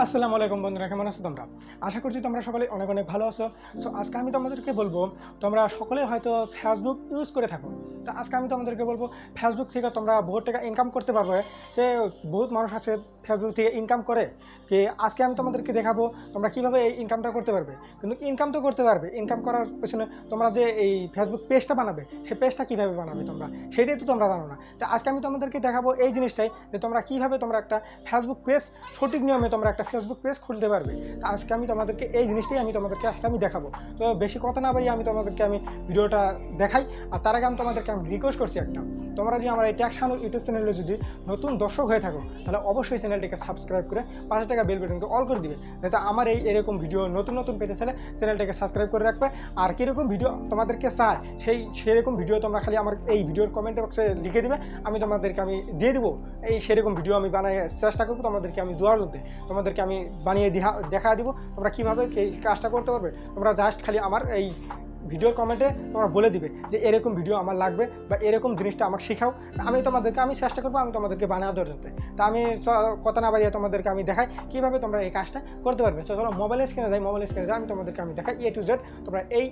আসসালামু আলাইকুম বন্ধুরা, কেমন আছো তোমরা? আশা করছি তোমরা সকলে অনেক অনেক ভালো আছো। সো আজকে আমি তোমাদেরকে বলবো, তোমরা সকলে হয়তো ফেসবুক ইউজ করে থাকো। তো আজকে আমি তোমাদেরকে বলবো ফেসবুক থেকে তোমরা বহুত টাকা ইনকাম করতে পারবে। যে বহুত মানুষ আছে ফেসবুক থেকে ইনকাম করে, যে আজকে আমি তোমাদেরকে দেখাবো তোমরা কীভাবে এই ইনকামটা করতে পারবে। কিন্তু ইনকাম তো করতে পারবে, ইনকাম করার পেছনে তোমরা যে এই ফেসবুক পেজটা বানাবে, সেই পেজটা কীভাবে বানাবে তোমরা সেটাই তো তোমরা জানো না। তো আজকে আমি তোমাদেরকে দেখাবো এই জিনিসটাই, যে তোমরা কীভাবে তোমরা একটা ফেসবুক পেজ সঠিক নিয়মে তোমরা একটা ফেসবুক পেজ খুলতে পারবে। তো আজকে আমি তোমাদেরকে এই জিনিসটাই আজকে আমি দেখাবো। তো বেশি কথা না বাড়িয়ে আমি তোমাদেরকে ভিডিওটা দেখাই। আর তার আগে আমি তোমাদেরকে রিকোয়েস্ট করছি একটা, তোমরা যদি আমার এই ট্যাক্সানো ইউটিউব চ্যানেলে যদি নতুন দর্শক হয়ে থাকো, তাহলে অবশ্যই চ্যানেলটিকে সাবস্ক্রাইব করে পাশে টাকা বেল বাটনকে অল করে দিবে, যাতে আমার এরকম ভিডিও নতুন পেতে চাইলে চ্যানেলটাকে সাবস্ক্রাইব করে রাখবে। আর কীরকম ভিডিও তোমাদেরকে চায় সেরকম ভিডিও তোমরা খালি আমার এই ভিডিওর কমেন্ট বক্সে লিখে দিবে, আমি তোমাদেরকে দিয়ে দেবো। সেরকম ভিডিও আমি বানায় চেষ্টা করবো তোমাদেরকে দেওয়ার জন্য। তোমাদেরকে আমি বানিয়ে দেখা দিব তোমরা কীভাবে এই কাজটা করতে পারবে। তোমরা জাস্ট খালি আমার এই ভিডিওর কমেন্টে তোমরা বলে দিবে যে এরকম ভিডিও আমার লাগবে বা এরকম জিনিসটা আমাকে শেখাও। আমি চেষ্টা করবো আমি তোমাদেরকে বানিয়ে দেওয়ার জন্য। তা আমি কথা না বাড়িয়ে তোমাদেরকে আমি দেখাই কীভাবে তোমরা এই কাজটা করতে পারবে। তো চলো মোবাইল স্ক্রিনে যাই, আমি তোমাদেরকে দেখাই A to Z তোমরা এই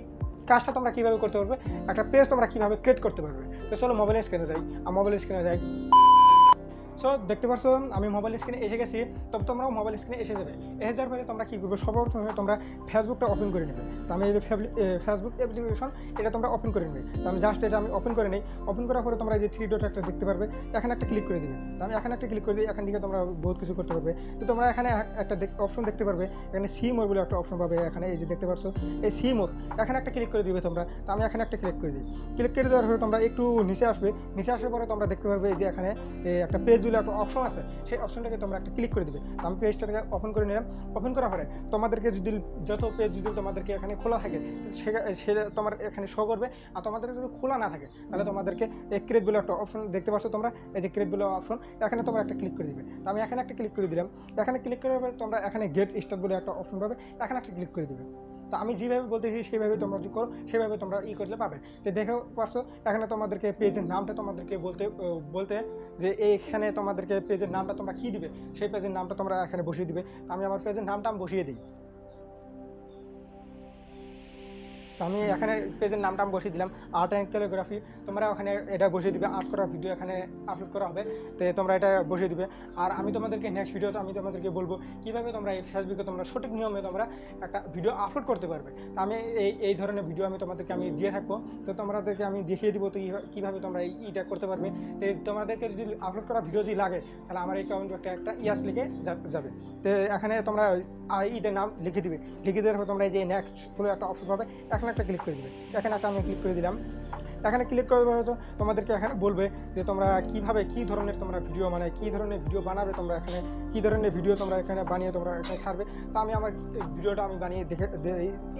কাজটা তোমরা কীভাবে করতে পারবে, একটা পেজ তোমরা কীভাবে ক্রিয়েট করতে পারবে। তো চলো মোবাইল স্ক্রিনে যাই। সো দেখতে পাচ্ছ আমি মোবাইল স্ক্রিনে এসে গেছি। তবে তোমরাও মোবাইল স্ক্রিনে এসে যাওয়ার পরে তোমরা কী করবে, সর্বপ্রথমে তোমরা ফেসবুকটা ওপেন করে নেবে। তো আমি এই যে ফেসবুক অ্যাপ্লিকেশন এটা তোমরা ওপেন করে নেবে। তো আমি জাস্ট এটা ওপেন করে নিই। ওপেন করার পরে তোমরা এই যে 3 ডট একটা দেখতে পারবে, এখানে একটা ক্লিক করে দিবে। তো আমি এখানে একটা ক্লিক করে দিই, এখান থেকে তোমরা বহুত কিছু করতে পারবে। তো তোমরা এখানে একটা অপশন দেখতে পারবে, এখানে সি মোর বলে একটা অপশন পাবে। এখানে এই যে দেখতে পাচ্ছ এই সি মোর, এখানে একটা ক্লিক করে দিবে তোমরা। তো আমি এখানে একটা ক্লিক করে দিই। ক্লিক করে দেওয়ার পরে তোমরা একটু নিচে আসার পরে তোমরা দেখতে পারবে যে এখানে একটা পেজ বলে একটা অপশন আছে, সেই অপশনটাকে তোমরা একটা ক্লিক করে দিবে। তো আমি পেজটাকে ওপেন করে নিলাম। ওপেন করার পরে তোমাদেরকে যত পেজ তোমাদেরকে এখানে খোলা থাকে সেটা তোমার এখানে শো করবে। আর তোমাদের যদি খোলা না থাকে তাহলে তোমাদেরকে এই ক্রিয়েট বলে একটা অপশন দেখতে পাচ্ছ তোমরা, এই যে ক্রিয়েট বলে অপশন, এখানে তোমরা একটা ক্লিক করে দিবে। তো আমি এখানে একটা ক্লিক করে দিলাম। এখানে ক্লিক করার পরে তোমরা এখানে গেট স্টার্ট বলে একটা অপশন পাবে, এখানে একটা ক্লিক করে দিবে। তো আমি যেভাবে বলতেছি সেভাবে তোমরা যদি করো সেভাবে তোমরা করলে পাবে। তো দেখে পারছো এখানে তোমাদেরকে পেজের নামটা তোমাদেরকে বলতে যে এইখানে তোমাদেরকে পেজের নামটা তোমরা কী দিবে, সেই পেজের নামটা তোমরা এখানে বসিয়ে দিবে। তো আমি আমার পেজের নামটা বসিয়ে দিই। তো আমি এখানে পেজের নামটা বসিয়ে দিলাম আর্ট অ্যান্ড ক্যালিগ্রাফি। তোমরা ওখানে এটা বসিয়ে দিবে, আর্ট করা ভিডিও এখানে আপলোড করা হবে। তো তোমরা এটা বসিয়ে দিবে। আর আমি তোমাদেরকে নেক্সট ভিডিওতে আমি তোমাদেরকে বলবো কীভাবে তোমরা এই ফেসবুকে তোমরা সঠিক নিয়মে তোমরা একটা ভিডিও আপলোড করতে পারবে। তো আমি এই ধরনের ভিডিও তোমাদেরকে দিয়ে থাকবো। তো তোমাদেরকে আমি দেখিয়ে দিব তো কীভাবে তোমরা এইটা করতে পারবে। তো তোমাদেরকে যদি আপলোড করা ভিডিও যদি লাগে তাহলে আমার এই কমেন্ট একটা ইয়াস লিখে যাবে। তো এখানে তোমরা এইটার নাম লিখে দিবে। লিখে দেওয়ার পর তোমরা এই যে নেক্সট বলে একটা অপশন পাবে, এখানে একটা ক্লিক করে দিবে। এখানে একটা আমি ক্লিক করে দিলাম। এখানে ক্লিক করার পরে তোমাদেরকে এখানে বলবে যে তোমরা কী ধরনের তোমরা ভিডিও কী ধরনের ভিডিও বানাবে, তোমরা এখানে কী ধরনের ভিডিও তোমরা এখানে বানিয়ে তোমরা এখানে ছাড়বে। তো আমি আমার ভিডিওটা আমি বানিয়ে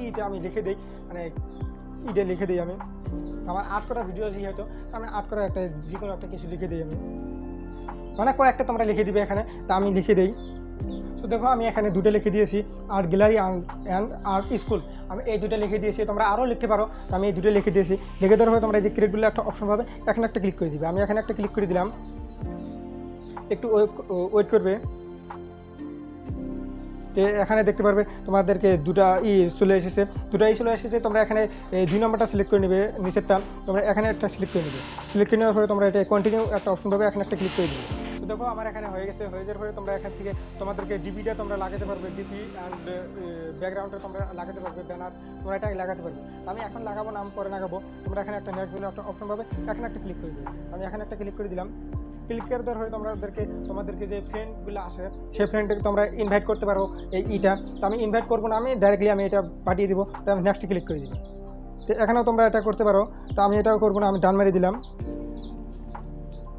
এইটা আমি লিখে দিই, এইটা লিখে দিই। আমি আমার আর্ট করা ভিডিও যেহেতু আমি আর্ট করা একটা যে কোনো একটা কিছু লিখে দিই। আমি কয়েকটা তোমরা লিখে দিবে এখানে। তা আমি লিখে দিই। তো দেখো আমি এখানে দুটো লিখে দিয়েছি, art gallery and art school. আমি এই দুটো লিখে দিয়েছি, তোমরা আরও লিখতে পারো। তো আমি এই দুটো লিখে দিয়েছি। লিখে দেওয়ার পরে তোমরা এই যে ক্রিয়েট বলে একটা অপশন পাবে, এখানে একটা ক্লিক করে দিবে। আমি এখানে একটা ক্লিক করে দিলাম, একটু ওয়েট করবে। তো এখানে দেখতে পারবে তোমাদেরকে দুটা চলে এসেছে। তোমরা এখানে 2 নম্বরটা সিলেক্ট করে নেবে, নিচেরটা তোমরা এখানে একটা সিলেক্ট করে নেবে। সিলেক্ট করে নেওয়ার পরে তোমরা এটা কন্টিনিউ একটা অপশন পাবে, এখানে একটা ক্লিক করে দেবে। তো দেখো আমার এখানে হয়ে গেছে। হয়ে যাওয়ার পরে তোমরা এখান থেকে তোমাদেরকে ডিপিটা তোমরা লাগাতে পারবে, ডিপি অ্যান্ড ব্যাকগ্রাউন্ডটা তোমরা লাগাতে পারবে, ব্যানার তোমরা এটা লাগাতে পারবে। আমি এখন লাগাবো না, আমি পরে লাগাবো। তোমরা এখানে একটা নেক্সট বলে একটা অপশন পাবে, এখানে একটা ক্লিক করে দেবে। আমি এখানে একটা ক্লিক করে দিলাম। ক্লিক করে দেওয়ার পরে তোমাদেরকে যে ফ্রেন্ডগুলো আসে সেই ফ্রেন্ডকে তোমরা ইনভাইট করতে পারো এইটা। তো আমি ইনভাইট করবো না, আমি ডাইরেক্টলি আমি এটা পাঠিয়ে দিব। তো আমি নেক্সট ক্লিক করে দিব। তো এখানেও তোমরা এটা করতে পারো। তো আমি এটাও করবো না, আমি ডান মেরে দিলাম।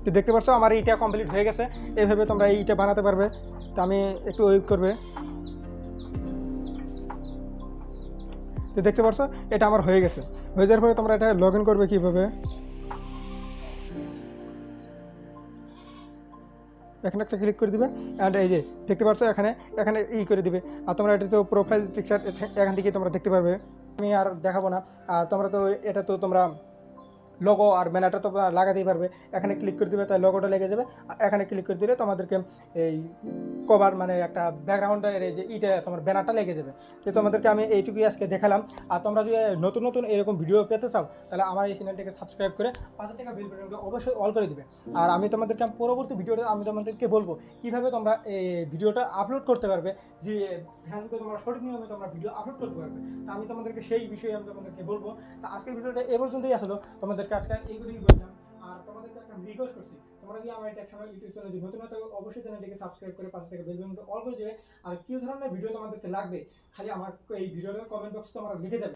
তো দেখতে পাচ্ছ আমার এইটা কমপ্লিট হয়ে গেছে। এইভাবে তোমরা এইটা বানাতে পারবে। তো আমি একটু ওয়েট করবে। তো দেখতে পাচ্ছ এটা আমার হয়ে গেছে। হয়ে যাওয়ার পরে তোমরা এটা লগ ইন করবে কীভাবে, এখানে একটা ক্লিক করে দিবে। অ্যান্ড এই যে দেখতে পাচ্ছ এখানে করে দিবে। আর তোমরা এটা তো প্রোফাইল পিকচার এখান থেকে তোমরা দেখতে পারবে। আমি আর দেখাবো না। আর তোমরা তো এটা তো তোমরা লোগো আর ব্যানারটা তোমরা লাগাতেই পারবে। এখানে ক্লিক করে দেবে, তাই লোগোটা লেগে যাবে। আর এখানে ক্লিক করে দিলে তোমাদেরকে এই কভার মানে একটা ব্যাকগ্রাউন্ডের এই যে ইটা তোমার ব্যানারটা লেগে যাবে। তো তোমাদেরকে আমি এইটুকুই আজকে দেখালাম। আর তোমরা যদি নতুন নতুন এরকম ভিডিও পেতে চাও তাহলে আমার এই চ্যানেলটাকে সাবস্ক্রাইব করে পাশে টাকা বেল বাটনটা অবশ্যই অল করে দিবে। আর আমি তোমাদেরকে পরবর্তী ভিডিওতে আমি তোমাদেরকে বলবো কীভাবে তোমরা এই ভিডিওটা আপলোড করতে পারবে, যে ফেসবুকে তোমরা সঠিক নিয়মে তোমরা ভিডিও আপলোড করতে পারবে। তা আমি তোমাদেরকে সেই বিষয়ে আমি তোমাদেরকে বলবো। তা আজকের ভিডিওটা এ পর্যন্তই আসলো, তোমাদেরকে আজকে এইগুলোই বললাম। আর তোমাদেরকে একটা রিকোয়েস্ট করছি, তোমরা যদি আমার টেক চ্যানেল ইউটিউব চ্যানেল নতুন হতে অবশ্যই চ্যানেলটিকে সাবস্ক্রাইব করে পাশে থেকে বেল বাটনটা অল করে দেবে। আর কি ধরনের ভিডিও তোমাদেরকে লাগবে খালি আমার এই ভিডিওটার কমেন্ট বক্সে তোমরা লিখে যাবে।